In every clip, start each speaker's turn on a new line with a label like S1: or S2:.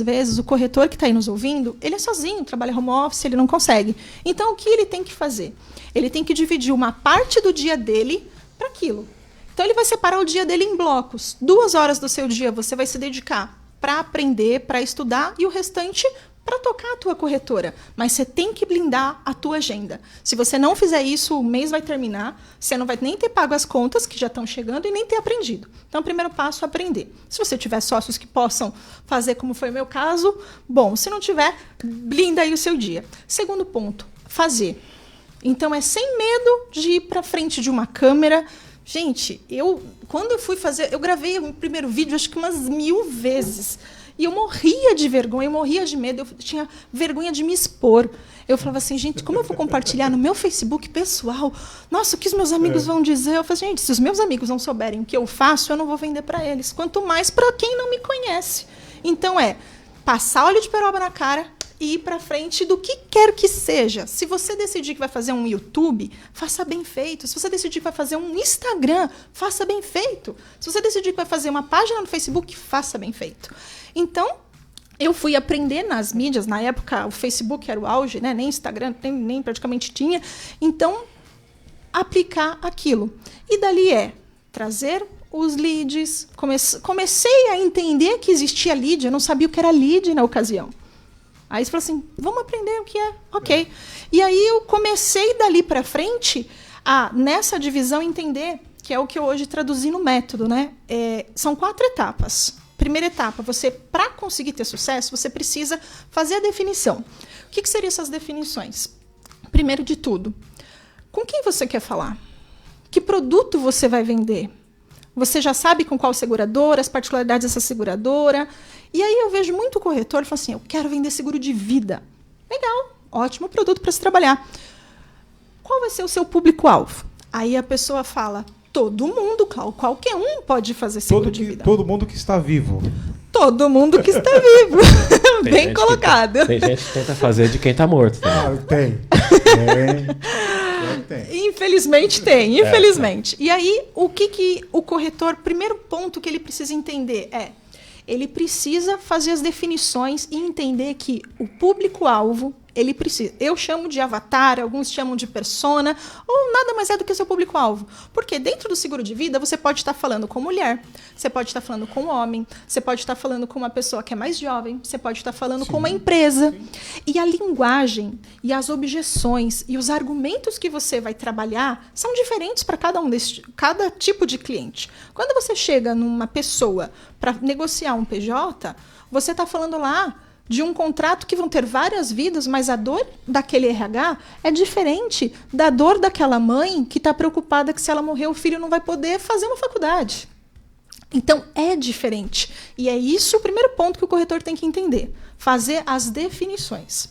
S1: vezes, o corretor que está aí nos ouvindo, ele é sozinho, trabalha home office, ele não consegue. Então, o que ele tem que fazer? Ele tem que dividir uma parte do dia dele para aquilo. Então, ele vai separar o dia dele em blocos. 2 horas do seu dia você vai se dedicar para aprender, para estudar, e o restante para tocar a tua corretora. Mas você tem que blindar a tua agenda. Se você não fizer isso, o mês vai terminar, você não vai nem ter pago as contas que já estão chegando e nem ter aprendido. Então, o primeiro passo é aprender. Se você tiver sócios que possam fazer como foi o meu caso, bom. Se não tiver, blinda aí o seu dia. Segundo ponto, fazer. Então, é sem medo de ir para frente de uma câmera. Gente, quando eu fui fazer, eu gravei o primeiro vídeo acho que umas 1000 vezes. E eu morria de vergonha, eu morria de medo, eu tinha vergonha de me expor. Eu falava assim, gente, como eu vou compartilhar no meu Facebook pessoal? Nossa, o que os meus amigos vão dizer? Eu falei, gente, se os meus amigos não souberem o que eu faço, eu não vou vender para eles. Quanto mais para quem não me conhece. Então, passar óleo de peroba na cara e ir para frente do que quer que seja. Se você decidir que vai fazer um YouTube, faça bem feito. Se você decidir que vai fazer um Instagram, faça bem feito. Se você decidir que vai fazer uma página no Facebook, faça bem feito. Então, eu fui aprender nas mídias. Na época, o Facebook era o auge, né? Nem Instagram, nem praticamente tinha. Então, aplicar aquilo. E dali trazer os leads. Comecei a entender que existia lead. Eu não sabia o que era lead na ocasião. Aí você falou assim, vamos aprender o que é. Ok. E aí eu comecei dali para frente nessa divisão, entender, que é o que eu hoje traduzi no método, né? São 4 etapas. Primeira etapa, para conseguir ter sucesso, você precisa fazer a definição. O que seriam essas definições? Primeiro de tudo, com quem você quer falar? Que produto você vai vender? Você já sabe com qual seguradora, as particularidades dessa seguradora? E aí eu vejo muito corretor que fala assim, eu quero vender seguro de vida. Legal, ótimo produto para se trabalhar. Qual vai ser o seu público-alvo? Aí a pessoa fala, todo mundo, qualquer um pode fazer seguro de vida.
S2: Todo mundo que está vivo.
S1: Todo mundo que está vivo. Bem colocado.
S3: Tem gente que tenta fazer de quem está morto.
S2: Tem.
S1: Infelizmente tem, infelizmente. E aí, o que o corretor, primeiro ponto que ele precisa entender ele precisa fazer as definições e entender que o público-alvo, ele precisa. Eu chamo de avatar, alguns chamam de persona, ou nada mais é do que o seu público-alvo. Porque dentro do seguro de vida, você pode estar falando com mulher, você pode estar falando com homem, você pode estar falando com uma pessoa que é mais jovem, você pode estar falando com uma empresa. Sim. E a linguagem, e as objeções, e os argumentos que você vai trabalhar são diferentes para cada tipo de cliente. Quando você chega numa pessoa para negociar um PJ, você está falando lá de um contrato que vão ter várias vidas, mas a dor daquele RH é diferente da dor daquela mãe que está preocupada que se ela morrer o filho não vai poder fazer uma faculdade. Então, é diferente. E é isso o primeiro ponto que o corretor tem que entender. Fazer as definições.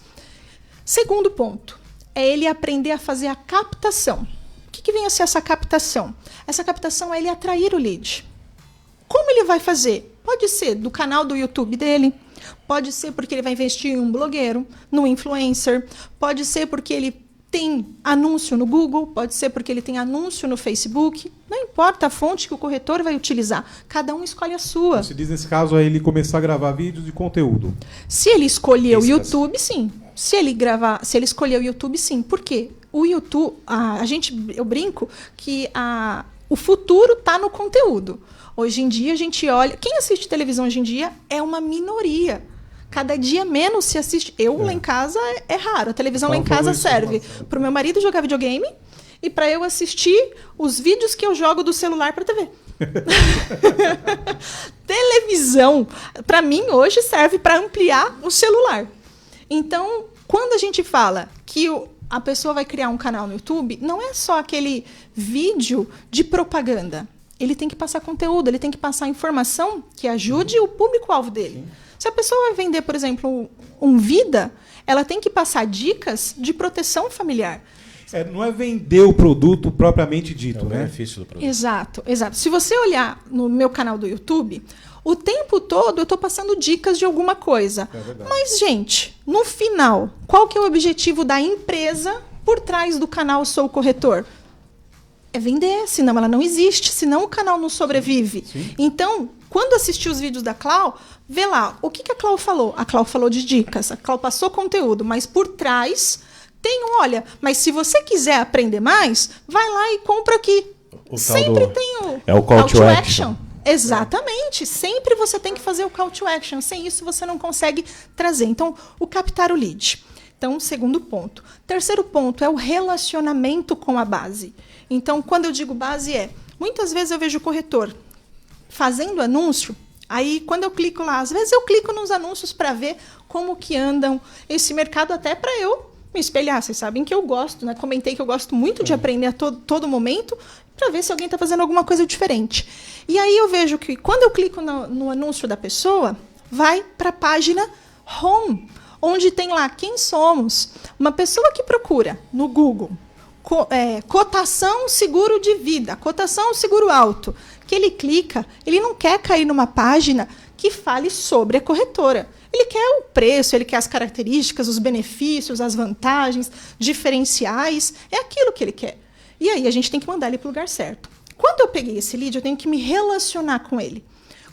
S1: Segundo ponto, é ele aprender a fazer a captação. O que vem a ser essa captação? Essa captação é ele atrair o lead. Como ele vai fazer? Pode ser do canal do YouTube dele, pode ser porque ele vai investir em um blogueiro, no influencer, pode ser porque ele tem anúncio no Google, pode ser porque ele tem anúncio no Facebook. Não importa a fonte que o corretor vai utilizar, cada um escolhe a sua.
S2: Você diz nesse caso ele começar a gravar vídeos de conteúdo.
S1: Se ele escolher o YouTube, sim. Se ele escolher o YouTube, sim. Por quê? O YouTube, eu brinco que o futuro está no conteúdo. Hoje em dia, a gente olha... Quem assiste televisão hoje em dia é uma minoria. Cada dia menos se assiste... lá em casa é raro. A televisão lá em casa serve para o meu marido jogar videogame e para eu assistir os vídeos que eu jogo do celular para a TV. Televisão, para mim, hoje serve para ampliar o celular. Então, quando a gente fala que a pessoa vai criar um canal no YouTube, não é só aquele vídeo de propaganda. Ele tem que passar conteúdo, ele tem que passar informação que ajude o público-alvo dele. Se a pessoa vai vender, por exemplo, um Vida, ela tem que passar dicas de proteção familiar.
S2: Não é vender o produto propriamente dito, né?
S3: É o benefício do produto.
S1: Exato. Se você olhar no meu canal do YouTube, o tempo todo eu estou passando dicas de alguma coisa. Mas, gente, no final, qual que é o objetivo da empresa por trás do canal Sou Corretor? É vender, senão ela não existe, senão o canal não sobrevive. Sim. Então, quando assistir os vídeos da Clau, vê lá, o que a Clau falou? A Clau falou de dicas, a Clau passou conteúdo, mas por trás tem olha, mas se você quiser aprender mais, vai lá e compra aqui. Sempre tem
S3: o call to action.
S1: Exatamente. Sempre você tem que fazer o call to action. Sem isso, você não consegue trazer. Então, o captar o lead. Então, segundo ponto. Terceiro ponto é o relacionamento com a base. Então, quando eu digo base muitas vezes eu vejo o corretor fazendo anúncio, aí quando eu clico lá, às vezes eu clico nos anúncios para ver como que andam esse mercado, até para eu me espelhar. Vocês sabem que eu gosto, né? Comentei que eu gosto muito de aprender a todo momento para ver se alguém está fazendo alguma coisa diferente. E aí eu vejo que quando eu clico no anúncio da pessoa, vai para a página Home, onde tem lá quem somos. Uma pessoa que procura no Google cotação seguro de vida, cotação seguro alto, que ele clica, ele não quer cair numa página que fale sobre a corretora. Ele quer o preço, ele quer as características, os benefícios, as vantagens, diferenciais. É aquilo que ele quer. E aí a gente tem que mandar ele para o lugar certo. Quando eu peguei esse lead, eu tenho que me relacionar com ele.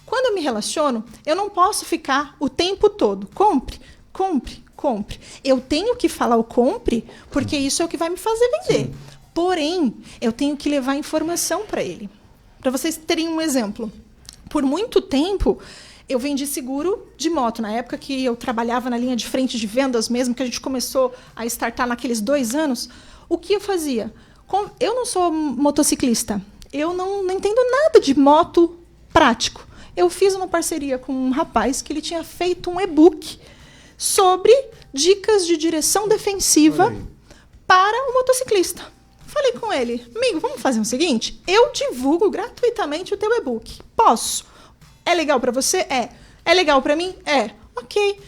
S1: Quando eu me relaciono, eu não posso ficar o tempo todo. Compre, compre, compre. Eu tenho que falar o compre, porque isso é o que vai me fazer vender. Sim. Porém, eu tenho que levar informação para ele. Para vocês terem um exemplo. Por muito tempo, eu vendi seguro de moto. Na época que eu trabalhava na linha de frente de vendas mesmo, que a gente começou a startar naqueles 2 anos, o que eu fazia? Eu não sou motociclista. Eu não entendo nada de moto prático. Eu fiz uma parceria com um rapaz que ele tinha feito um e-book sobre dicas de direção defensiva para o motociclista. Falei com ele, amigo, vamos fazer o seguinte? Eu divulgo gratuitamente o teu e-book. Posso? É legal para você? É. É legal para mim? É. Ok.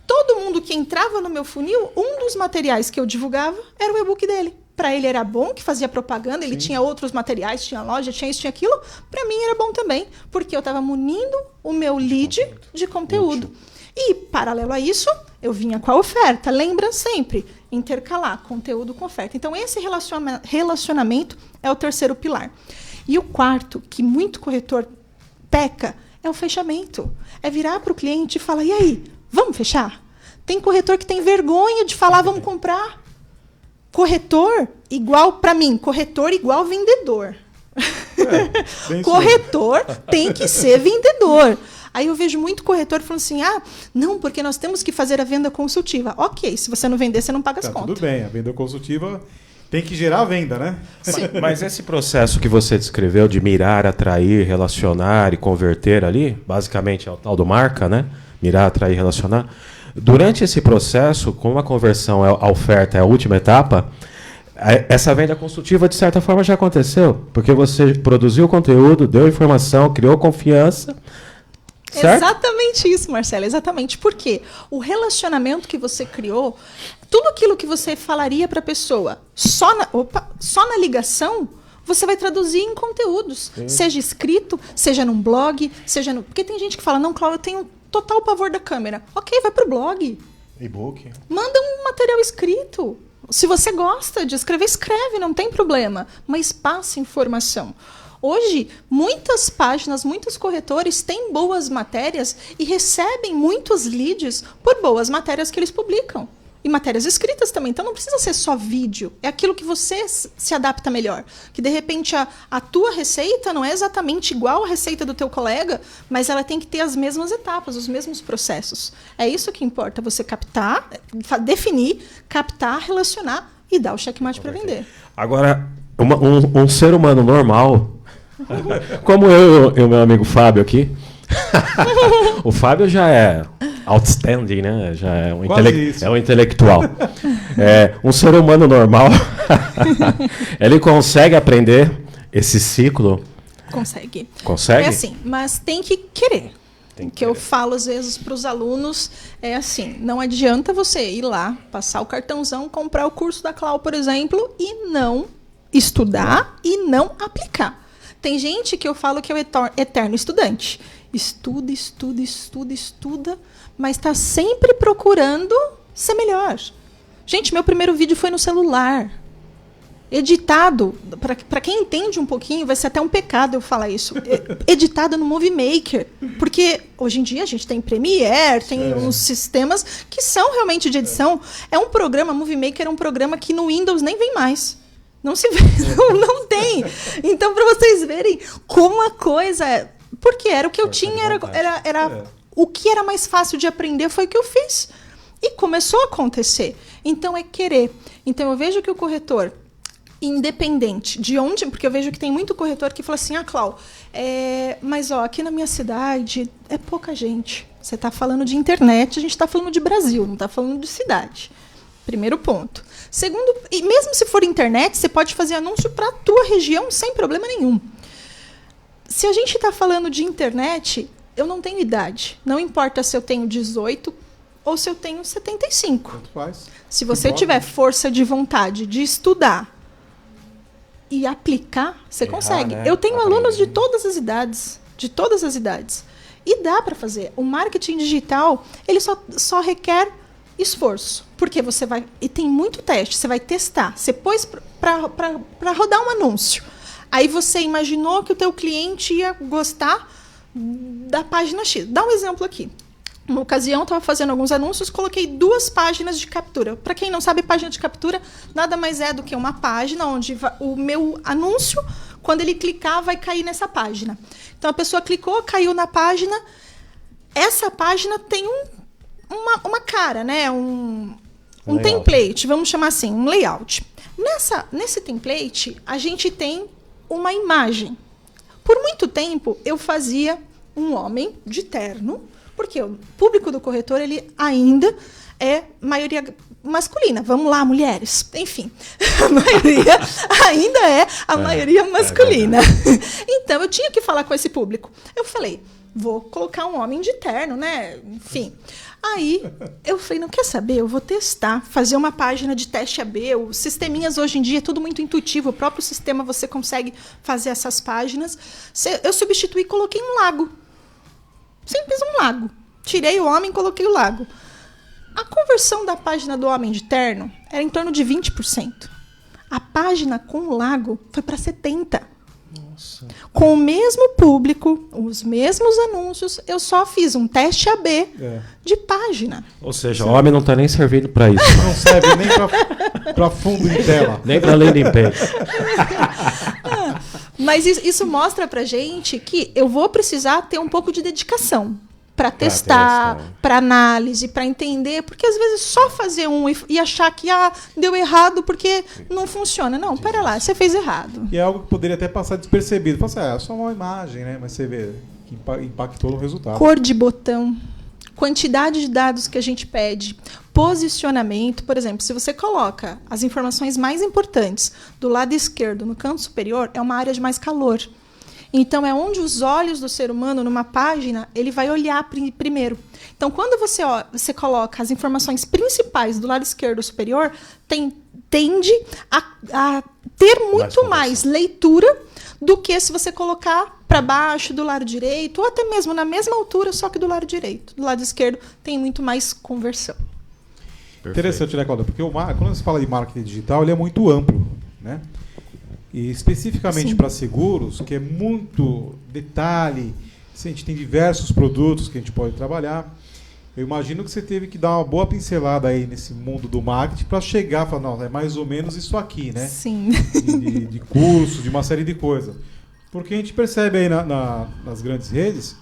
S1: Todo mundo que entrava no meu funil, um dos materiais que eu divulgava era o e-book dele. Para ele era bom, que fazia propaganda, ele tinha outros materiais, tinha loja, tinha isso, tinha aquilo. Para mim era bom também, porque eu estava munindo o meu lead de conteúdo. E, paralelo a isso, eu vinha com a oferta. Lembra sempre, intercalar conteúdo com oferta. Então, esse relacionamento é o terceiro pilar. E o quarto, que muito corretor peca, é o fechamento. É virar para o cliente e falar, e aí, vamos fechar? Tem corretor que tem vergonha de falar, vamos comprar. Corretor igual, para mim, corretor igual vendedor. Corretor tem que ser vendedor. Aí eu vejo muito corretor falando assim, não, porque nós temos que fazer a venda consultiva. Ok, se você não vender, você não paga as contas.
S2: Tudo bem, a venda consultiva tem que gerar a venda, né?
S3: Mas esse processo que você descreveu de mirar, atrair, relacionar e converter ali, basicamente é o tal do marca, né? Mirar, atrair, relacionar. Durante esse processo, como a conversão, a oferta é a última etapa, essa venda consultiva, de certa forma, já aconteceu. Porque você produziu conteúdo, deu informação, criou confiança. Certo?
S1: Exatamente isso, Marcela, exatamente. Por quê? O relacionamento que você criou, tudo aquilo que você falaria para a pessoa só na ligação, você vai traduzir em conteúdos. Sim. Seja escrito, seja num blog, seja no... Porque tem gente que fala, não, Cláudia, eu tenho total pavor da câmera. Ok, vai pro blog.
S2: E-book.
S1: Manda um material escrito. Se você gosta de escrever, escreve, não tem problema. Mas passe informação. Hoje, muitas páginas, muitos corretores têm boas matérias e recebem muitos leads por boas matérias que eles publicam. E matérias escritas também. Então, não precisa ser só vídeo. É aquilo que você se adapta melhor. Que, de repente, a tua receita não é exatamente igual à receita do teu colega, mas ela tem que ter as mesmas etapas, os mesmos processos. É isso que importa. Você captar, definir, captar, relacionar e dar o checkmate para vender.
S3: Agora, um ser humano normal, como eu e o meu amigo Fábio aqui, o Fábio já é outstanding, né? Já é um intelectual. Um ser humano normal, ele consegue aprender esse ciclo?
S1: Consegue.
S3: Consegue?
S1: É assim, mas tem que querer. O que eu falo às vezes para os alunos é assim, não adianta você ir lá, passar o cartãozão, comprar o curso da Clau, por exemplo, e não estudar e não aplicar. Tem gente que eu falo que é o eterno estudante. Estuda, estuda, estuda, estuda, mas está sempre procurando ser melhor. Gente, meu primeiro vídeo foi no celular. editado, para quem entende um pouquinho, vai ser até um pecado eu falar isso, editado no Movie Maker, porque hoje em dia a gente tem Premiere, tem uns sistemas que são realmente de edição. É um programa, Movie Maker é um programa que no Windows nem vem mais. Não se vê, não tem. Então, para vocês verem como a coisa é, porque era o que eu tinha, era o que era mais fácil de aprender foi o que eu fiz. E começou a acontecer. Então, é querer. Então, eu vejo que o corretor, independente de onde... Porque eu vejo que tem muito corretor que fala assim, Clau, mas aqui na minha cidade é pouca gente. Você está falando de internet, a gente está falando de Brasil, não está falando de cidade. Primeiro ponto. Segundo, e mesmo se for internet, você pode fazer anúncio para a tua região sem problema nenhum. Se a gente está falando de internet, eu não tenho idade. Não importa se eu tenho 18 ou se eu tenho 75.
S2: Tanto faz.
S1: Se você tiver força de vontade de estudar e aplicar, você consegue.
S3: Né?
S1: Eu tenho alunos de todas as idades. De todas as idades. E dá para fazer. O marketing digital, ele só requer esforço. Porque você vai... E tem muito teste. Você vai testar. Você pôs para rodar um anúncio. Aí você imaginou que o teu cliente ia gostar da página X. Dá um exemplo aqui. Uma ocasião, eu estava fazendo alguns anúncios, coloquei 2 páginas de captura. Para quem não sabe, página de captura nada mais é do que uma página onde o meu anúncio, quando ele clicar, vai cair nessa página. Então, a pessoa clicou, caiu na página. Essa página tem uma cara, né? Um template, vamos chamar assim, um layout. Nesse template, a gente tem uma imagem. Por muito tempo, eu fazia um homem de terno, porque o público do corretor, ele ainda é maioria masculina. Vamos lá, mulheres. Enfim, a maioria ainda é a maioria masculina. Então, eu tinha que falar com esse público. Eu falei, vou colocar um homem de terno, né? Enfim. Aí, eu falei, não quer saber? Eu vou testar, fazer uma página de teste AB. Os sisteminhas hoje em dia é tudo muito intuitivo. O próprio sistema você consegue fazer essas páginas. Eu substituí e coloquei um lago. Simples, um lago. Tirei o homem e coloquei o lago. A conversão da página do homem de terno era em torno de 20%. A página com o lago foi para 70%. Nossa. Com o mesmo público, os mesmos anúncios, eu só fiz um teste AB de página.
S3: Ou seja, o homem não está nem servindo para isso.
S2: Não serve nem para fundo de tela.
S3: Nem para landing page.
S1: Mas isso mostra pra gente que eu vou precisar ter um pouco de dedicação para testar, para análise, para entender, porque às vezes só fazer um e achar que deu errado porque não funciona. Não, pera lá, você fez errado.
S2: E é algo que poderia até passar despercebido. Fala assim, é só uma imagem, né? Mas você vê que impactou no resultado.
S1: Cor de botão, quantidade de dados que a gente pede, posicionamento. Por exemplo, se você coloca as informações mais importantes do lado esquerdo, no canto superior, é uma área de mais calor. Então, é onde os olhos do ser humano, numa página, ele vai olhar primeiro. Então, quando você coloca as informações principais do lado esquerdo superior, tende a ter muito mais leitura do que se você colocar para baixo, do lado direito, ou até mesmo na mesma altura, só que do lado direito. Do lado esquerdo tem muito mais conversão.
S2: Perfeito. Interessante, né, Cláudia? Porque quando você fala de marketing digital, ele é muito amplo, né? E especificamente para seguros, que é muito detalhe, a gente tem diversos produtos que a gente pode trabalhar. Eu imagino que você teve que dar uma boa pincelada aí nesse mundo do marketing para chegar e falar, não, é mais ou menos isso aqui, né?
S1: Sim.
S2: De curso, de uma série de coisas. Porque a gente percebe aí nas grandes redes,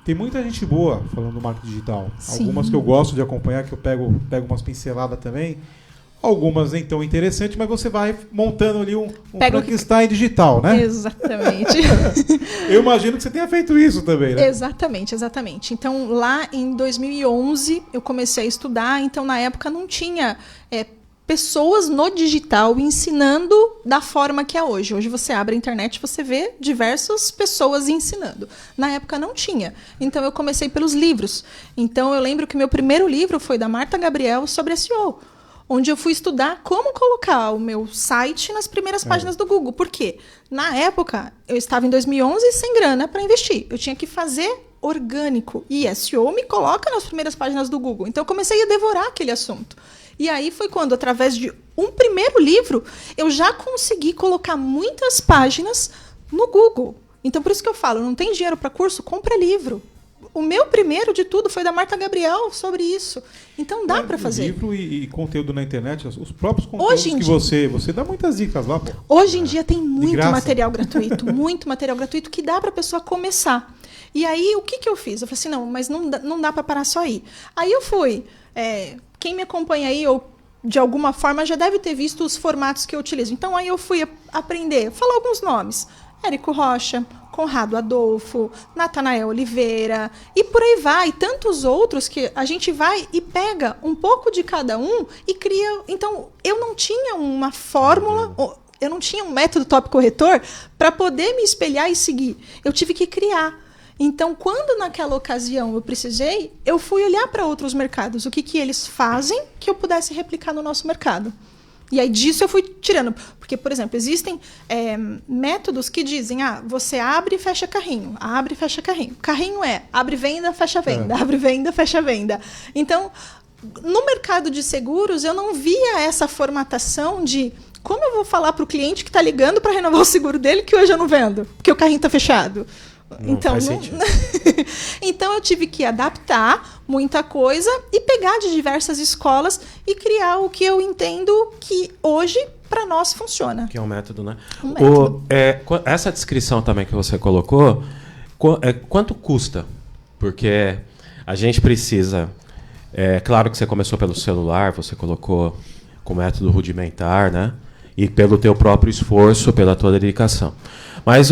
S2: tem muita gente boa falando do marketing digital. Sim. Algumas que eu gosto de acompanhar, que eu pego umas pinceladas também. Algumas nem tão interessantes, mas você vai montando ali um Frankenstein digital, né?
S1: Exatamente.
S2: Eu imagino que você tenha feito isso também, né?
S1: Exatamente. Então, lá em 2011, eu comecei a estudar. Então, na época, não tinha pessoas no digital ensinando da forma que é hoje. Hoje, você abre a internet e você vê diversas pessoas ensinando. Na época, não tinha. Então, eu comecei pelos livros. Então, eu lembro que meu primeiro livro foi da Marta Gabriel sobre SEO. Onde eu fui estudar como colocar o meu site nas primeiras páginas do Google. Por quê? Na época, eu estava em 2011 sem grana para investir. Eu tinha que fazer orgânico. E SEO me coloca nas primeiras páginas do Google. Então, eu comecei a devorar aquele assunto. E aí foi quando, através de um primeiro livro, eu já consegui colocar muitas páginas no Google. Então, por isso que eu falo, não tem dinheiro para curso? Compra livro. O meu primeiro de tudo foi da Marta Gabriel sobre isso. Então dá para fazer.
S2: Livro e conteúdo na internet, os próprios conteúdos que você dá muitas dicas lá. Pô.
S1: Hoje em dia tem muito material gratuito, muito material gratuito que dá para a pessoa começar. E aí o que eu fiz? Eu falei assim, não, mas não dá para parar só aí. Aí eu fui. Quem me acompanha aí, ou de alguma forma já deve ter visto os formatos que eu utilizo. Então aí eu fui aprender, falar alguns nomes. Érico Rocha, Conrado Adolfo, Natanael Oliveira, e por aí vai, tantos outros que a gente vai e pega um pouco de cada um e cria. Então, eu não tinha uma fórmula, eu não tinha um método top corretor para poder me espelhar e seguir. Eu tive que criar. Então, quando naquela ocasião eu precisei, eu fui olhar para outros mercados, o que eles fazem que eu pudesse replicar no nosso mercado. E aí disso eu fui tirando. Porque, por exemplo, existem métodos que dizem, você abre e fecha carrinho. Abre e fecha carrinho. Carrinho abre venda, fecha venda. Abre venda, fecha venda. Então, no mercado de seguros, eu não via essa formatação de como eu vou falar para o cliente que está ligando para renovar o seguro dele que hoje eu não vendo, porque o carrinho está fechado. Então eu tive que adaptar muita coisa e pegar de diversas escolas e criar o que eu entendo que hoje para nós funciona.
S3: Que é um método, né? Essa descrição também que você colocou, quanto custa? Porque a gente precisa... claro que você começou pelo celular, você colocou com método rudimentar, né? E pelo teu próprio esforço, pela tua dedicação. Mas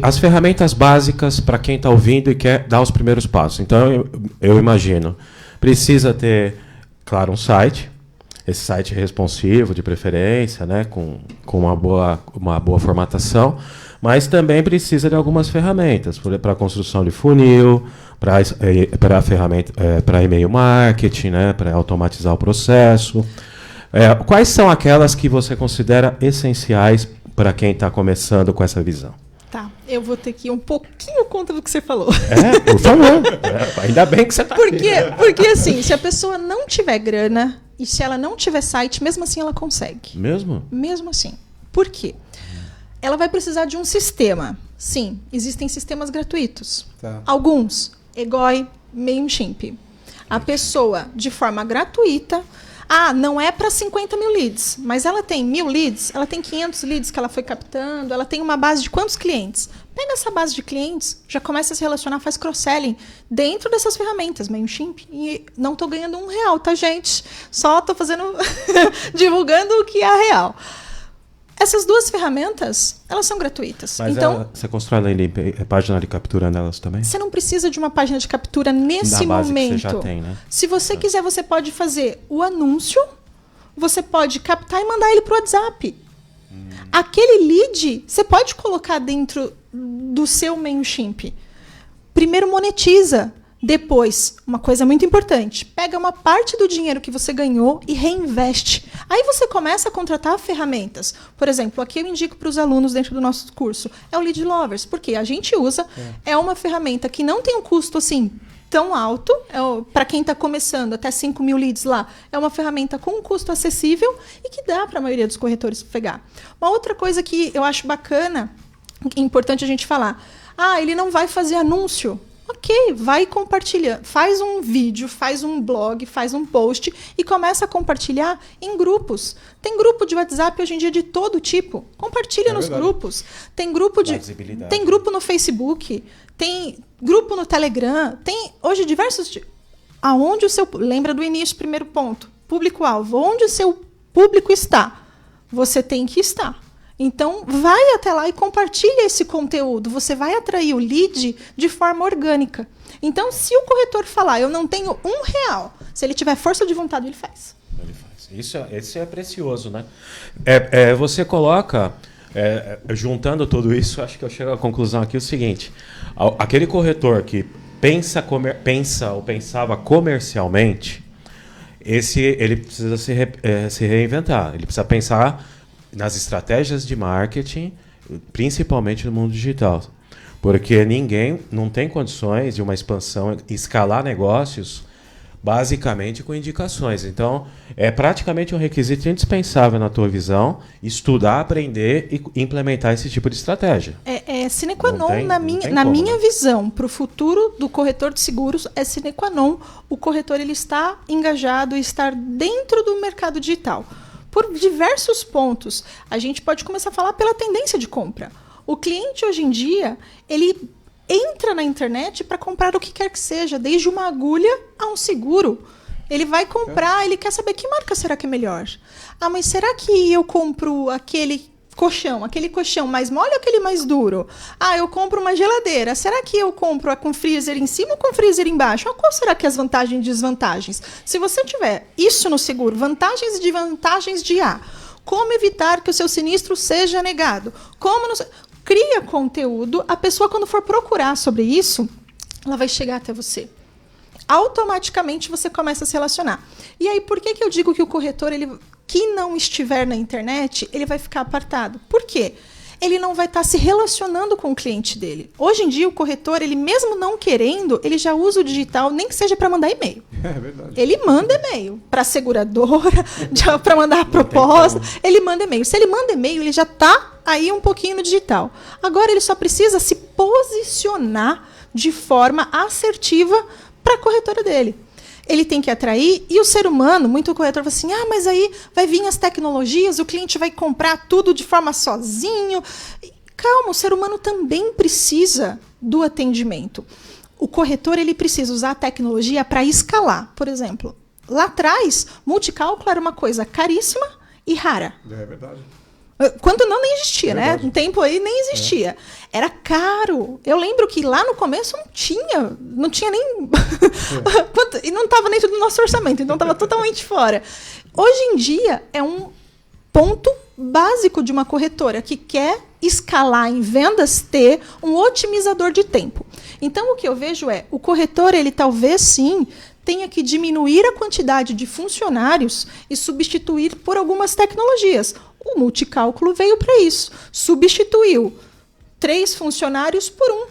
S3: as ferramentas básicas para quem está ouvindo e quer dar os primeiros passos. Então, eu imagino, precisa ter, claro, um site. Esse site responsivo, de preferência, né, com uma boa formatação. Mas também precisa de algumas ferramentas para construção de funil, para e-mail marketing, né, para automatizar o processo. Quais são aquelas que você considera essenciais para quem está começando com essa visão?
S1: Tá, eu vou ter que ir um pouquinho contra do que você falou.
S3: Por favor. Ainda bem que você está aqui.
S1: Porque assim, se a pessoa não tiver grana e se ela não tiver site, mesmo assim ela consegue.
S3: Mesmo?
S1: Mesmo assim. Por quê? Ela vai precisar de um sistema. Sim, existem sistemas gratuitos. Tá. Alguns, Egoi, MailChimp. A pessoa, de forma gratuita... não é para 50 mil leads, mas ela tem 1.000 leads, ela tem 500 leads que ela foi captando, ela tem uma base de quantos clientes? Pega essa base de clientes, já começa a se relacionar, faz cross-selling dentro dessas ferramentas, MailChimp, e não estou ganhando R$1, tá, gente? Só estou fazendo, divulgando o que é real. Essas duas ferramentas, elas são gratuitas.
S3: Mas
S1: então,
S3: você constrói a página de captura nelas também?
S1: Você não precisa de uma página de captura nesse momento. Que você já
S3: tem, né?
S1: Se você quiser, você pode fazer o anúncio, você pode captar e mandar ele para o WhatsApp. Aquele lead, você pode colocar dentro do seu MailChimp. Primeiro monetiza. Depois, uma coisa muito importante, pega uma parte do dinheiro que você ganhou e reinveste. Aí você começa a contratar ferramentas. Por exemplo, aqui eu indico para os alunos dentro do nosso curso, é o Lead Lovers, porque a gente usa, é uma ferramenta que não tem um custo assim tão alto, para quem está começando, até 5 mil leads lá, é uma ferramenta com um custo acessível e que dá para a maioria dos corretores pegar. Uma outra coisa que eu acho bacana, importante a gente falar, ele não vai fazer anúncio. Ok, vai compartilhar, faz um vídeo, faz um blog, faz um post e começa a compartilhar em grupos. Tem grupo de WhatsApp hoje em dia de todo tipo. Compartilha nos grupos. Tem grupo no Facebook, tem grupo no Telegram, tem hoje diversos. Aonde o seu, lembra do início, primeiro ponto, público-alvo, onde o seu público está, você tem que estar. Então, vai até lá e compartilha esse conteúdo. Você vai atrair o lead de forma orgânica. Então, se o corretor falar, eu não tenho R$1, se ele tiver força de vontade, ele faz.
S3: Ele faz. Isso é precioso, né? Você coloca, juntando tudo isso, acho que eu chego à conclusão aqui o seguinte. Aquele corretor que pensava comercialmente, ele precisa se reinventar. Ele precisa pensar nas estratégias de marketing, principalmente no mundo digital. Porque ninguém não tem condições de uma expansão, escalar negócios basicamente com indicações. Então, é praticamente um requisito indispensável na tua visão, estudar, aprender e implementar esse tipo de estratégia.
S1: É sine qua non, na minha visão, para o futuro do corretor de seguros, é sine qua non o corretor ele está engajado e estar dentro do mercado digital. Por diversos pontos, a gente pode começar a falar pela tendência de compra. O cliente, hoje em dia, ele entra na internet para comprar o que quer que seja, desde uma agulha a um seguro. Ele vai comprar, ele quer saber que marca será que é melhor. Ah, mas será que eu compro aquele colchão mais mole ou aquele mais duro? Ah, eu compro uma geladeira. Será que eu compro a com freezer em cima ou com freezer embaixo? Ah, qual será que é as vantagens e desvantagens? Se você tiver isso no seguro, vantagens e desvantagens de A, como evitar que o seu sinistro seja negado? Cria conteúdo, a pessoa quando for procurar sobre isso, ela vai chegar até você. Automaticamente você começa a se relacionar. E aí, por que eu digo que o corretor, que não estiver na internet, ele vai ficar apartado? Por quê? Ele não vai estar se relacionando com o cliente dele. Hoje em dia, o corretor, ele mesmo não querendo, ele já usa o digital, nem que seja para mandar e-mail.
S2: É verdade.
S1: Ele manda e-mail para a seguradora, para mandar a proposta. Ele manda e-mail. Se ele manda e-mail, ele já está aí um pouquinho no digital. Agora, ele só precisa se posicionar de forma assertiva para a corretora dele. Ele tem que atrair, e o ser humano, muito corretor fala assim, mas aí vai vir as tecnologias, o cliente vai comprar tudo de forma sozinho. Calma, o ser humano também precisa do atendimento. O corretor ele precisa usar a tecnologia para escalar. Por exemplo, lá atrás, multicálculo era uma coisa caríssima e rara.
S2: É verdade.
S1: Quando nem existia, né? Um tempo aí nem existia. Era caro. Eu lembro que lá no começo não tinha nem... E não estava dentro do nosso orçamento, então estava totalmente fora. Hoje em dia, é um ponto básico de uma corretora que quer escalar em vendas, ter um otimizador de tempo. Então, o que eu vejo o corretor, ele talvez sim tenha que diminuir a quantidade de funcionários e substituir por algumas tecnologias. O multicálculo veio para isso. Substituiu 3 funcionários por 1.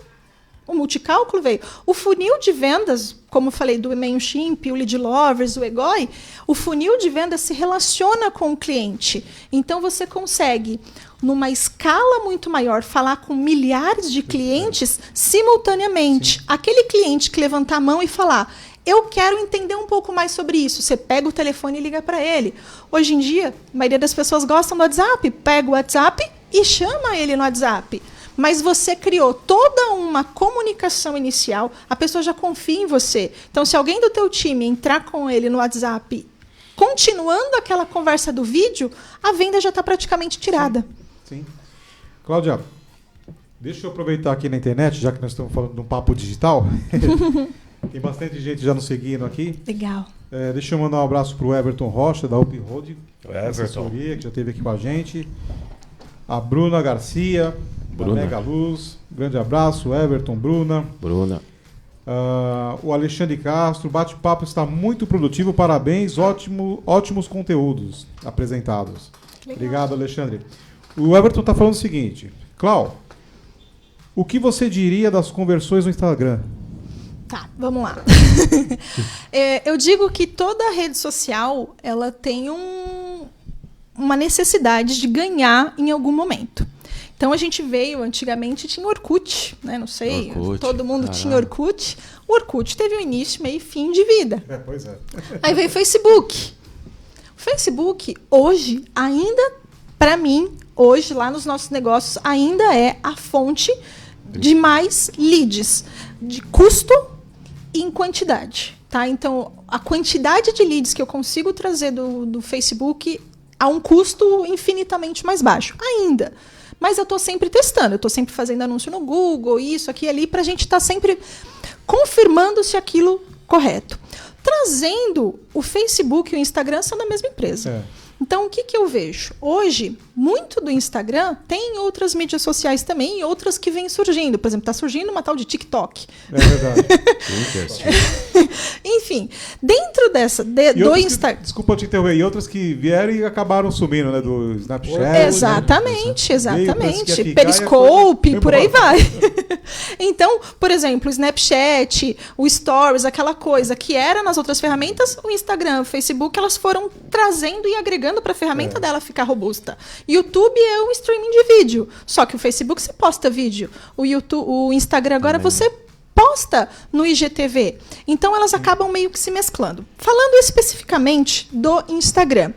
S1: O multicálculo veio. O funil de vendas, como eu falei, do MailChimp, o Lead Lovers, o Egoi, o funil de vendas se relaciona com o cliente. Então, você consegue, numa escala muito maior, falar com milhares de clientes simultaneamente. Sim. Aquele cliente que levantar a mão e falar... Eu quero entender um pouco mais sobre isso. Você pega o telefone e liga para ele. Hoje em dia, a maioria das pessoas gostam do WhatsApp. Pega o WhatsApp e chama ele no WhatsApp. Mas você criou toda uma comunicação inicial. A pessoa já confia em você. Então, se alguém do teu time entrar com ele no WhatsApp, continuando aquela conversa do vídeo, a venda já está praticamente tirada.
S2: Sim. Cláudia, deixa eu aproveitar aqui na internet, já que nós estamos falando de um papo digital... Tem bastante gente já nos seguindo aqui.
S1: Legal.
S2: Deixa eu mandar um abraço para o Everton Rocha, da Up Road.
S3: Everton.
S2: Que já esteve aqui com a gente. A Bruna Garcia, da Mega Luz. Grande abraço, Everton, Bruna. O Alexandre Castro. O bate-papo está muito produtivo. Parabéns, ótimos conteúdos apresentados. Legal. Obrigado, Alexandre. O Everton está falando o seguinte. Cláudio, o que você diria das conversões no Instagram?
S1: Tá, vamos lá. Eu digo que toda rede social ela tem uma necessidade de ganhar em algum momento. Então a gente veio, antigamente tinha Orkut, né? Não sei, todo mundo tinha Orkut. O Orkut teve um início, meio e fim de vida.
S2: Pois é.
S1: Aí veio o Facebook. O Facebook, hoje, ainda, para mim, hoje, lá nos nossos negócios, ainda é a fonte de mais leads, de custo em quantidade, tá? Então, a quantidade de leads que eu consigo trazer do Facebook a um custo infinitamente mais baixo, ainda. Mas eu estou sempre testando, eu estou sempre fazendo anúncio no Google, isso, aqui, ali, para a gente estar sempre confirmando se aquilo correto. Trazendo o Facebook e o Instagram são da mesma empresa. Então, o que eu vejo? Hoje, muito do Instagram tem outras mídias sociais também e outras que vêm surgindo. Por exemplo, está surgindo uma tal de TikTok.
S2: É verdade.
S1: Enfim, dentro dessa do Instagram...
S2: Desculpa te interromper. E outras que vieram e acabaram sumindo, né? Do Snapchat.
S1: Exatamente. Periscope, por aí vai. Então, por exemplo, o Snapchat, o Stories, aquela coisa que era nas outras ferramentas, o Instagram, o Facebook, elas foram trazendo e agregando para a ferramenta dela ficar robusta. YouTube é o streaming de vídeo, só que o Facebook você posta vídeo, o Instagram agora você posta no IGTV. Então elas acabam meio que se mesclando. Falando especificamente do Instagram,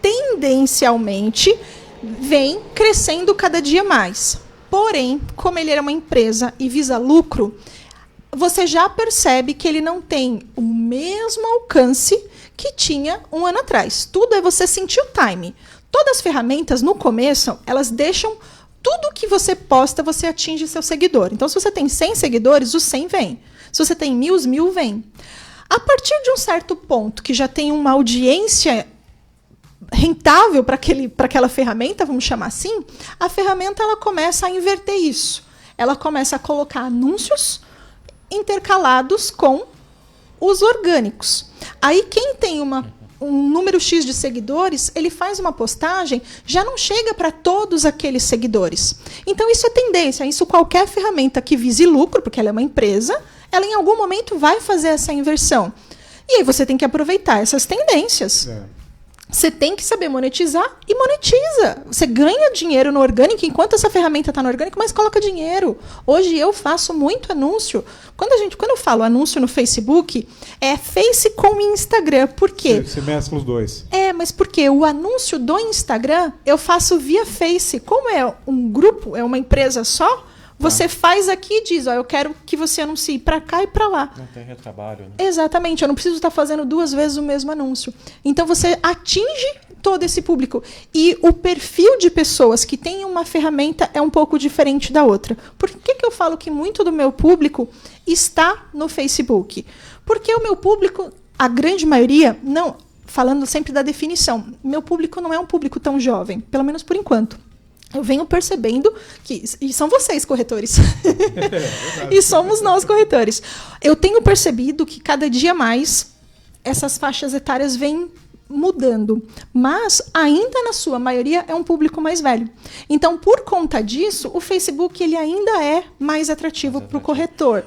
S1: tendencialmente vem crescendo cada dia mais. Porém, como ele era uma empresa e visa lucro, você já percebe que ele não tem o mesmo alcance que tinha um ano atrás. Tudo é você sentir o time. Todas as ferramentas, no começo, elas deixam tudo que você posta, você atinge seu seguidor. Então, se você tem 100 seguidores, os 100 vêm. Se você tem 1.000, os 1.000 vêm. A partir de um certo ponto, que já tem uma audiência rentável para aquela ferramenta, vamos chamar assim, a ferramenta ela começa a inverter isso. Ela começa a colocar anúncios intercalados com os orgânicos. Aí quem tem um número X de seguidores, ele faz uma postagem, já não chega para todos aqueles seguidores. Então isso é tendência, isso qualquer ferramenta que vise lucro, porque ela é uma empresa, ela em algum momento vai fazer essa inversão. E aí você tem que aproveitar essas tendências. Você tem que saber monetizar e monetiza. Você ganha dinheiro no orgânico enquanto essa ferramenta está no orgânico, mas coloca dinheiro. Hoje eu faço muito anúncio. Quando eu falo anúncio no Facebook, é Face com Instagram. Por quê?
S2: Você mescla os dois.
S1: Mas porque o anúncio do Instagram eu faço via Face. Como é um grupo, é uma empresa só, você faz aqui e diz, eu quero que você anuncie para cá e para lá.
S3: Não tem retrabalho, né?
S1: Exatamente, eu não preciso estar fazendo 2 vezes o mesmo anúncio. Então você atinge todo esse público. E o perfil de pessoas que têm uma ferramenta é um pouco diferente da outra. Por que eu falo que muito do meu público está no Facebook? Porque o meu público, a grande maioria, não, falando sempre da definição, meu público não é um público tão jovem, pelo menos por enquanto. Eu venho percebendo que... E são vocês, corretores. E somos nós, corretores. Eu tenho percebido que cada dia mais essas faixas etárias vêm mudando. Mas, ainda na sua maioria, é um público mais velho. Então, por conta disso, o Facebook ele ainda é mais atrativo para o corretor.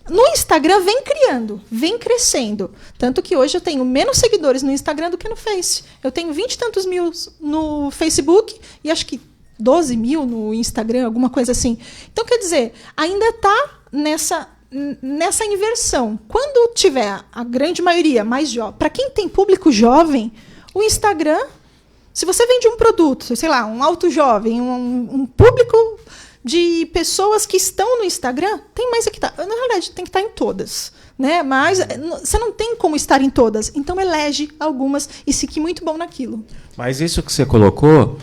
S1: No Instagram vem criando, vem crescendo. Tanto que hoje eu tenho menos seguidores no Instagram do que no Face. Eu tenho 20 e tantos mil no Facebook e acho que 12 mil no Instagram, alguma coisa assim. Então, quer dizer, ainda está nessa inversão. Quando tiver a grande maioria mais jovem, para quem tem público jovem, o Instagram, se você vende um produto, sei lá, um alto jovem, um público de pessoas que estão no Instagram, tem mais que estar. Na verdade, tem que estar em todas. Né? Mas você não tem como estar em todas. Então, elege algumas e fique muito bom naquilo.
S3: Mas isso que você colocou...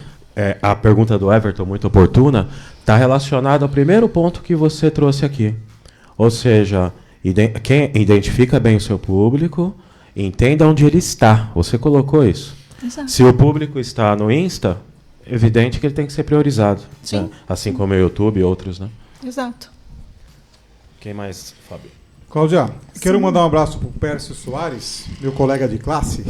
S3: a pergunta do Everton, muito oportuna, está relacionada ao primeiro ponto que você trouxe aqui. Ou seja, quem identifica bem o seu público, entenda onde ele está. Você colocou isso.
S1: Exato.
S3: Se o público está no Insta, é evidente que ele tem que ser priorizado.
S1: Sim.
S3: Né? Assim como o YouTube e outros. Né?
S1: Exato.
S3: Quem mais, Fábio?
S2: Cláudia, quero mandar um abraço para o Pércio Soares, meu colega de classe.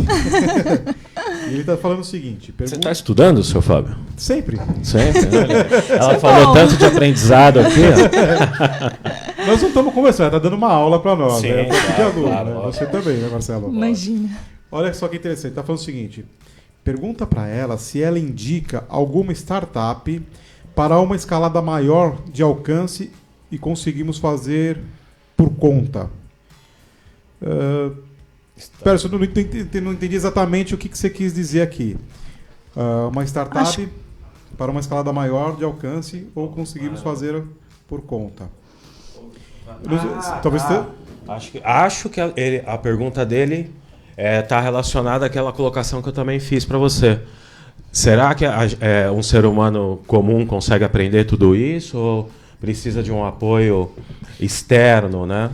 S2: E ele está falando o seguinte...
S3: Você está estudando, seu Fábio?
S2: Sempre.
S3: Sempre? Olha, ela falou tanto de aprendizado aqui. Ó.
S2: Nós não estamos conversando, está dando uma aula para nós.
S3: Sim,
S2: né?
S3: claro,
S2: de aluno,
S3: claro,
S2: né? Você também, né, Marcelo?
S1: Imagina.
S2: Olha só que interessante, está falando o seguinte... Pergunta para ela se ela indica alguma startup para uma escalada maior de alcance e conseguimos fazer... por conta. Espera, eu não entendi exatamente o que você quis dizer aqui. Uma startup para uma escalada maior de alcance ou conseguimos fazer por conta. Talvez
S3: Acho que a pergunta dele está relacionada àquela colocação que eu também fiz para você. Será que um ser humano comum consegue aprender tudo isso? Ou precisa de um apoio externo, né?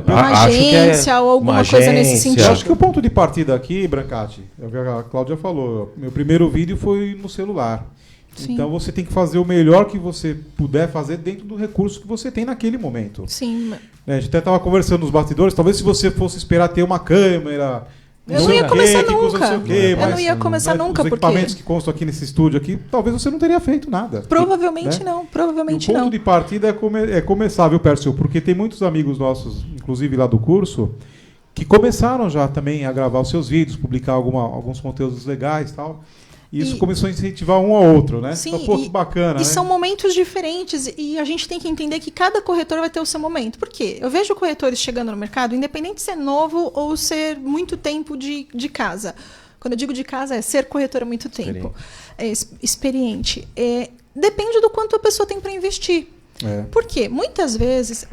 S1: Uma agência ou alguma coisa nesse sentido.
S2: Eu acho que o ponto de partida aqui, Brancati, é o que a Cláudia falou. Meu primeiro vídeo foi no celular. Sim. Então você tem que fazer o melhor que você puder fazer dentro do recurso que você tem naquele momento.
S1: Sim.
S2: A gente até estava conversando nos bastidores, talvez se você fosse esperar ter uma câmera...
S1: Eu não ia começar nunca.
S2: Eu
S1: não ia começar nunca,
S2: os equipamentos que constam aqui nesse estúdio aqui, talvez você não teria feito nada.
S1: Provavelmente não, provavelmente não.
S2: O ponto de partida é começar, viu, Pércio? Porque tem muitos amigos nossos, inclusive lá do curso, que começaram já também a gravar os seus vídeos, publicar alguns conteúdos legais e tal. E isso começou a incentivar um ao outro, né?
S1: Sim,
S2: então, pô, que bacana, né?
S1: São momentos diferentes e a gente tem que entender que cada corretor vai ter o seu momento. Por quê? Eu vejo corretores chegando no mercado, independente de ser novo ou ser muito tempo de casa. Quando eu digo de casa, é ser corretor há muito tempo. Experiente. Depende do quanto a pessoa tem para investir. Por quê? Muitas vezes...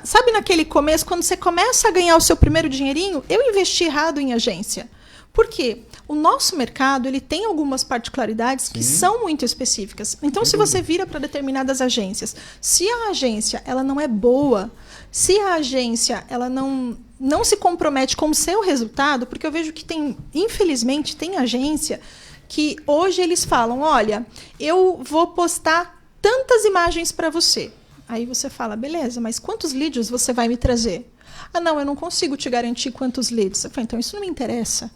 S1: sabe naquele começo, quando você começa a ganhar o seu primeiro dinheirinho, eu investi errado em agência. Por quê? O nosso mercado ele tem algumas particularidades que são muito específicas. Então, se você vira para determinadas agências, se a agência ela não é boa, se a agência ela não se compromete com o seu resultado, porque eu vejo que infelizmente, tem agência que hoje eles falam, olha, eu vou postar tantas imagens para você. Aí você fala, beleza, mas quantos leads você vai me trazer? Ah, não, eu não consigo te garantir quantos leads. Eu falo, então isso não me interessa.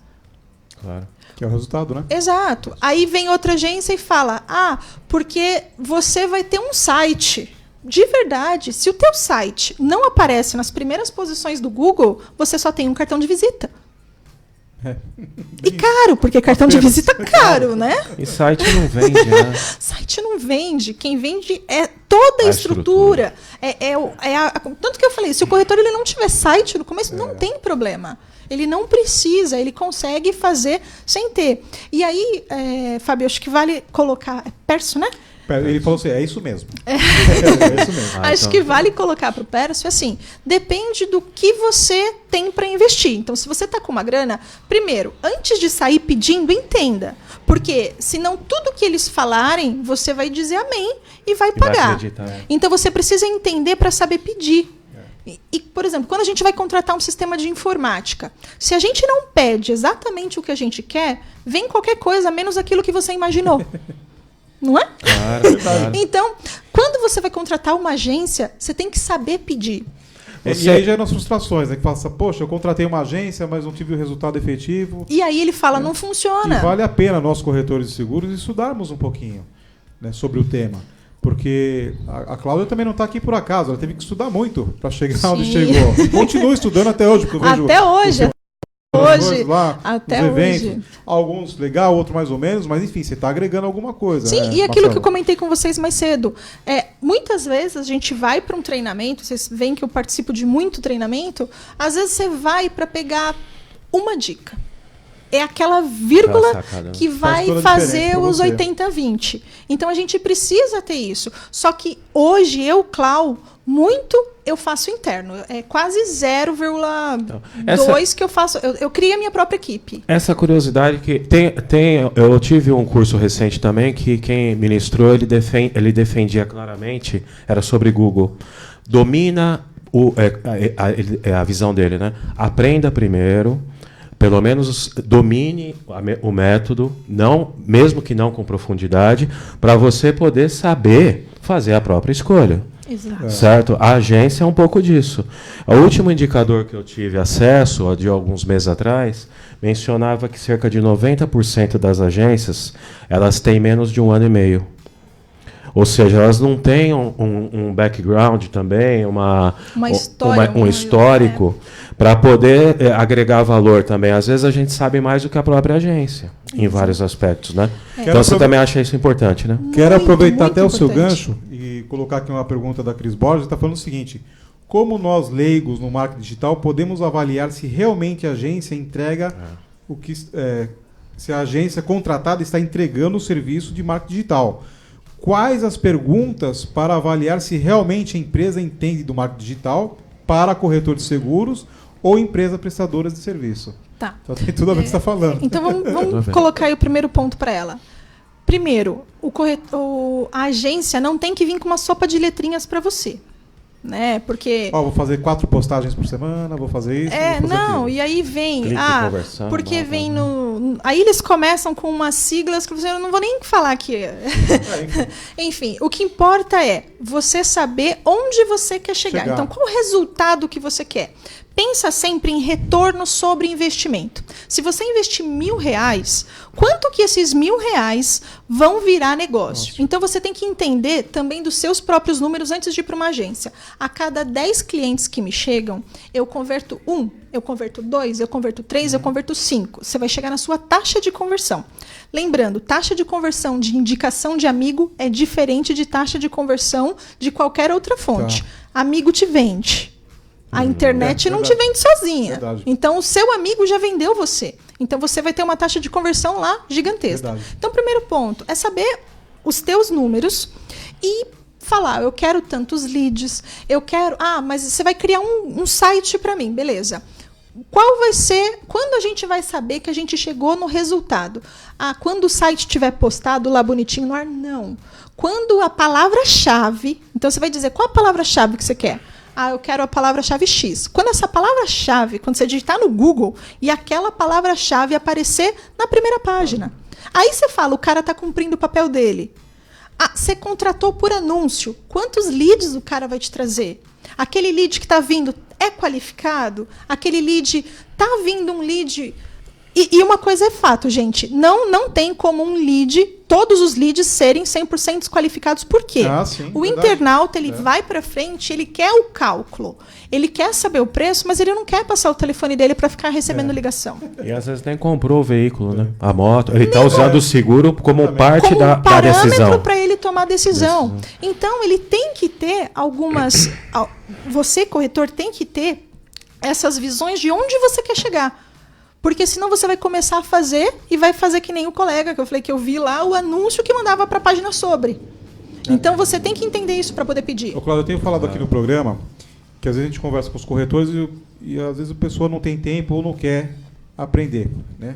S2: Claro. Que é o resultado, né?
S1: Exato. Aí vem outra agência e fala, porque você vai ter um site. De verdade, se o teu site não aparece nas primeiras posições do Google, você só tem um cartão de visita. E caro, porque cartão de visita é caro, né?
S3: E site não vende, né?
S1: Site não vende. Quem vende é toda a estrutura. Tanto que eu falei, se o corretor ele não tiver site no começo, não tem problema. Ele não precisa, ele consegue fazer sem ter. E aí, Fábio, acho que vale colocar... Pércio, né?
S2: Ele falou assim, é isso mesmo. É isso mesmo.
S1: Acho que vale colocar para o Pércio assim, depende do que você tem para investir. Então, se você está com uma grana, primeiro, antes de sair pedindo, entenda. Porque senão tudo que eles falarem, você vai dizer amém e vai pagar. Então, você precisa entender para saber pedir. E, por exemplo, quando a gente vai contratar um sistema de informática, se a gente não pede exatamente o que a gente quer, vem qualquer coisa, menos aquilo que você imaginou. Não é?
S3: Claro.
S1: Então, quando você vai contratar uma agência, você tem que saber pedir.
S2: E aí já é nas frustrações, né? Que fala assim, poxa, eu contratei uma agência, mas não tive o resultado efetivo.
S1: E aí ele fala, não funciona.
S2: E vale a pena nós, corretores de seguros, estudarmos um pouquinho, né, sobre o tema. Porque a Cláudia também não está aqui por acaso, ela teve que estudar muito para chegar onde chegou. Continua estudando até hoje. Porque eu vejo
S1: até hoje.
S2: Até hoje. Alguns legal, outros mais ou menos, mas enfim, você está agregando alguma coisa.
S1: Sim,
S2: né,
S1: e aquilo que eu comentei com vocês mais cedo. Muitas vezes a gente vai para um treinamento, vocês veem que eu participo de muito treinamento, às vezes você vai para pegar uma dica. É aquela vírgula que vai fazer os 80-20. Então, a gente precisa ter isso. Só que hoje, eu faço interno. É quase 0,2 que eu faço. Eu criei a minha própria equipe.
S3: Essa curiosidade que eu tive um curso recente também que quem ministrou, ele defendia claramente, era sobre Google. Domina a visão dele, né? Aprenda primeiro. Pelo menos domine o método, mesmo que não com profundidade, para você poder saber fazer a própria escolha.
S1: Exato.
S3: Certo? A agência é um pouco disso. O último indicador que eu tive acesso, de alguns meses atrás, mencionava que cerca de 90% das agências elas têm menos de 1 ano e meio. Ou seja, elas não têm um background também, um histórico para poder agregar valor também. Às vezes a gente sabe mais do que a própria agência, em vários aspectos, né? Então você também acha isso importante, né?
S2: Quero aproveitar até o seu gancho e colocar aqui uma pergunta da Cris Borges. Está falando o seguinte: como nós, leigos no marketing digital, podemos avaliar se realmente a agência entrega o que... se a agência contratada está entregando o serviço de marketing digital? Quais as perguntas para avaliar se realmente a empresa entende do marketing digital para corretor de seguros ou empresa prestadora de serviço?
S1: Tá.
S2: Então tem tudo a ver com o que você está falando.
S1: Então vamos colocar aí o primeiro ponto para ela. Primeiro, a agência não tem que vir com uma sopa de letrinhas para você. Né? Porque
S2: vou fazer 4 postagens por semana, vou fazer isso, vou fazer aquilo.
S1: E aí vem, porque vem no, aí eles começam com umas siglas que eu não vou nem falar aqui. Enfim, o que importa é você saber onde você quer chegar. Então, qual o resultado que você quer? Pensa sempre em retorno sobre investimento. Se você investir R$1.000, quanto que esses R$1.000 vão virar negócio? Nossa. Então, você tem que entender também dos seus próprios números antes de ir para uma agência. A cada 10 clientes que me chegam, eu converto 1, eu converto 2, eu converto 3, eu converto 5. Você vai chegar na sua taxa de conversão. Lembrando, taxa de conversão de indicação de amigo é diferente de taxa de conversão de qualquer outra fonte. Tá. Amigo te vende. A internet não te vende sozinha. Verdade. Então, o seu amigo já vendeu você. Então, você vai ter uma taxa de conversão lá gigantesca. Verdade. Então, o primeiro ponto é saber os teus números e falar, eu quero tantos leads, eu quero... mas você vai criar um site para mim, beleza. Qual vai ser... Quando a gente vai saber que a gente chegou no resultado? Quando o site estiver postado lá bonitinho no ar? Não. Quando a palavra-chave... Então, você vai dizer, qual a palavra-chave que você quer? Eu quero a palavra-chave X. Quando essa palavra-chave, quando você digitar no Google e aquela palavra-chave aparecer na primeira página. Aí você fala, o cara está cumprindo o papel dele. Você contratou por anúncio. Quantos leads o cara vai te trazer? Aquele lead que está vindo é qualificado? Aquele lead, está vindo um lead... E uma coisa é fato, gente. Não tem como um lead, todos os leads serem 100% desqualificados. Por quê?
S2: Sim,
S1: o internauta, ele vai para frente, ele quer o cálculo. Ele quer saber o preço, mas ele não quer passar o telefone dele para ficar recebendo ligação.
S3: E às vezes nem comprou o veículo, né? A moto. Ele está usando o seguro como parte da decisão.
S1: Parâmetro para ele tomar a decisão. Então, ele tem que ter algumas... Você, corretor, tem que ter essas visões de onde você quer chegar. Porque senão você vai começar a fazer e vai fazer que nem o colega que eu falei que eu vi lá o anúncio que mandava para a página sobre. Então você tem que entender isso para poder pedir.
S2: Cláudio, eu tenho falado aqui no programa que às vezes a gente conversa com os corretores e às vezes a pessoa não tem tempo ou não quer aprender, né?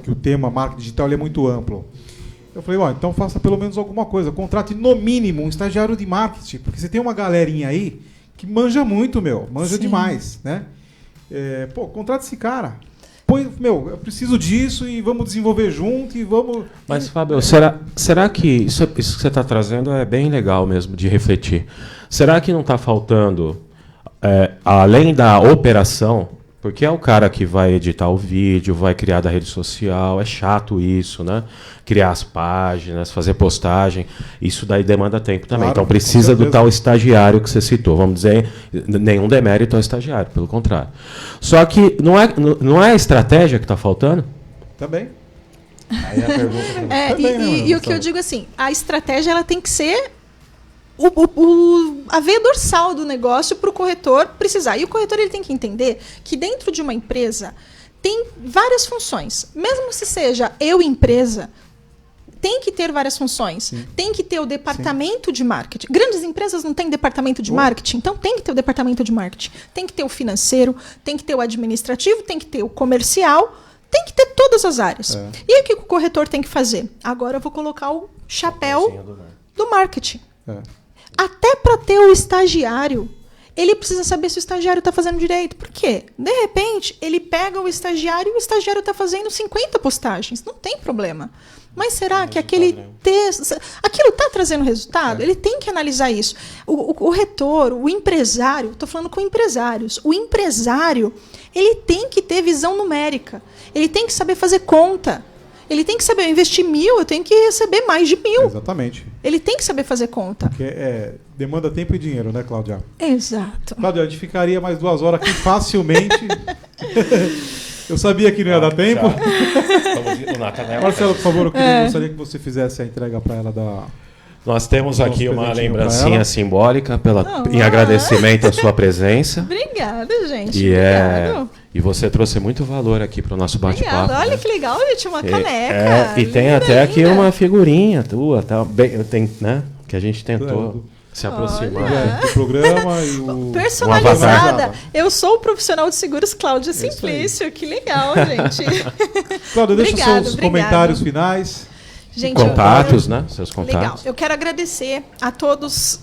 S2: Que o tema marketing digital ele é muito amplo. Eu falei, então faça pelo menos alguma coisa. Contrate no mínimo um estagiário de marketing, porque você tem uma galerinha aí que manja muito, manja demais, né? Contrate esse cara. Eu preciso disso e vamos desenvolver junto e vamos...
S3: Mas, Fábio, será que isso que você está trazendo é bem legal mesmo de refletir? Será que não está faltando, além da operação, porque é o cara que vai editar o vídeo, vai criar da rede social, é chato isso, né? Criar as páginas, fazer postagem, isso daí demanda tempo também. Claro, então precisa do tal estagiário que você citou. Vamos dizer, nenhum demérito ao estagiário, pelo contrário. Só que não é a estratégia que está faltando?
S2: Também.
S3: Aí a pergunta...
S1: E o que eu digo assim, a estratégia ela tem que ser a veia dorsal do negócio para o corretor precisar. E o corretor ele tem que entender que dentro de uma empresa tem várias funções. Mesmo se seja empresa, tem que ter várias funções. Sim. Tem que ter o departamento de marketing. Grandes empresas não têm departamento de marketing, então tem que ter o departamento de marketing. Tem que ter o financeiro, tem que ter o administrativo, tem que ter o comercial, tem que ter todas as áreas. E aí o que o corretor tem que fazer? Agora eu vou colocar o chapéu do marketing. Até para ter o estagiário, ele precisa saber se o estagiário está fazendo direito. Por quê? De repente, ele pega o estagiário e o estagiário está fazendo 50 postagens. Não tem problema. Mas será que aquele texto... Aquilo está trazendo resultado? Ele tem que analisar isso. O corretor, o empresário... Estou falando com empresários. O empresário, ele tem que ter visão numérica. Ele tem que saber fazer conta. Ele tem que saber, eu investi 1.000, eu tenho que receber mais de 1.000.
S2: Exatamente.
S1: Ele tem que saber fazer conta.
S2: Porque demanda tempo e dinheiro, né, Cláudia?
S1: Exato.
S2: Cláudia, a gente ficaria mais 2 horas aqui facilmente. Eu sabia que não ia dar tempo. Marcelo, por favor, eu gostaria que você fizesse a entrega para ela da...
S3: Nós temos aqui uma lembrancinha simbólica em agradecimento à sua presença.
S1: Obrigada, gente.
S3: E você trouxe muito valor aqui para o nosso bate-papo.
S1: Olha que legal, gente, uma caneca.
S3: E tem até aqui uma figurinha tua, tá? Né? Que a gente tentou se aproximar
S2: do programa e o
S1: personalizada. Eu sou o profissional de seguros Cláudia Simplício. Que legal, gente.
S2: Cláudia, deixa seus comentários finais.
S1: Gente,
S3: contatos, né? Seus contatos.
S1: Legal. Eu quero agradecer a todos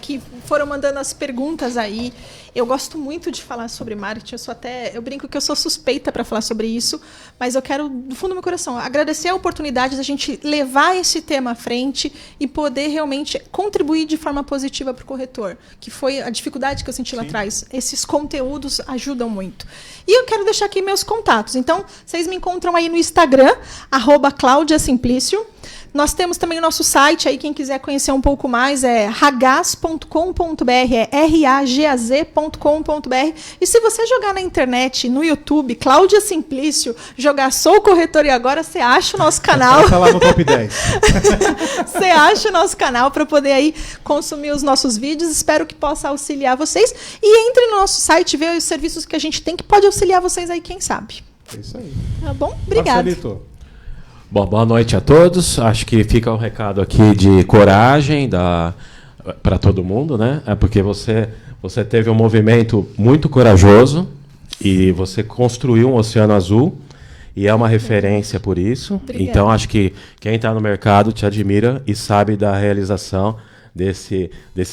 S1: que foram mandando as perguntas aí. Eu gosto muito de falar sobre marketing. Eu brinco que eu sou suspeita para falar sobre isso, mas eu quero, do fundo do meu coração, agradecer a oportunidade da gente levar esse tema à frente e poder realmente contribuir de forma positiva para o corretor, que foi a dificuldade que eu senti lá atrás. Esses conteúdos ajudam muito. E eu quero deixar aqui meus contatos. Então, vocês me encontram aí no Instagram, @ClaudiaSimplício. Nós temos também o nosso site, aí quem quiser conhecer um pouco mais é ragaz.com.br, é ragaz.com.br. E se você jogar na internet, no YouTube, Cláudia Simplício, jogar Sou Corretor e Agora, você acha o nosso canal.
S2: Está lá no top 10.
S1: Você acha o nosso canal para poder aí consumir os nossos vídeos. Espero que possa auxiliar vocês. E entre no nosso site, ver os serviços que a gente tem que pode auxiliar vocês aí, quem sabe.
S2: É isso aí.
S1: Tá bom? Obrigada.
S2: Marcelito.
S3: Bom, boa noite a todos. Acho que fica um recado aqui de coragem para todo mundo, né? É porque você teve um movimento muito corajoso e você construiu um oceano azul e é uma referência por isso.
S1: Obrigada.
S3: Então, acho que quem está no mercado te admira e sabe da realização desse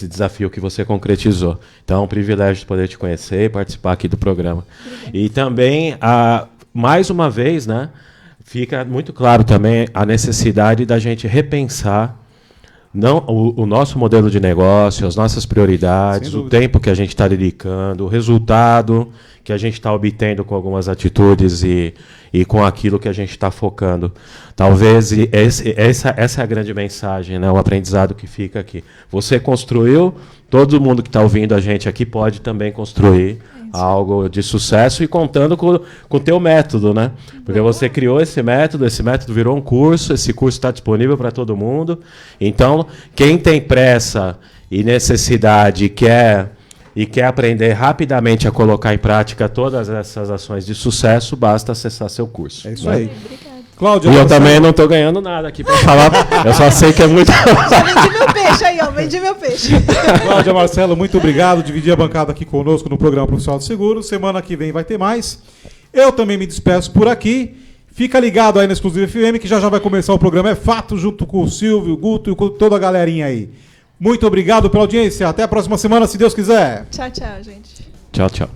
S3: desafio que você concretizou. Então, é um privilégio de poder te conhecer e participar aqui do programa. Obrigada. E também, mais uma vez, né? Fica muito claro também a necessidade da gente repensar o nosso modelo de negócio, as nossas prioridades, o tempo que a gente está dedicando, o resultado que a gente está obtendo com algumas atitudes e com aquilo que a gente está focando. Talvez essa é a grande mensagem, né? O aprendizado que fica aqui. Você construiu, todo mundo que está ouvindo a gente aqui pode também construir algo de sucesso e contando com o teu método, né? Porque você criou esse método virou um curso, esse curso está disponível para todo mundo. Então, quem tem pressa e necessidade e quer aprender rapidamente a colocar em prática todas essas ações de sucesso, basta acessar seu curso.
S2: É isso,
S3: né?
S2: aí.
S1: Obrigada.
S2: Cláudia,
S3: E eu também não estou ganhando nada aqui para falar, eu só sei que é muito...
S1: Já vendi meu peixe aí, ó, vendi meu peixe.
S2: Cláudia, Marcelo, muito obrigado. Dividir a bancada aqui conosco no programa Profissional de Seguro. Semana que vem vai ter mais. Eu também me despeço por aqui. Fica ligado aí na Exclusiva FM, que já vai começar o programa É Fato, junto com o Silvio, o Guto e com toda a galerinha aí. Muito obrigado pela audiência. Até a próxima semana, se Deus quiser.
S1: Tchau, tchau, gente.
S3: Tchau, tchau.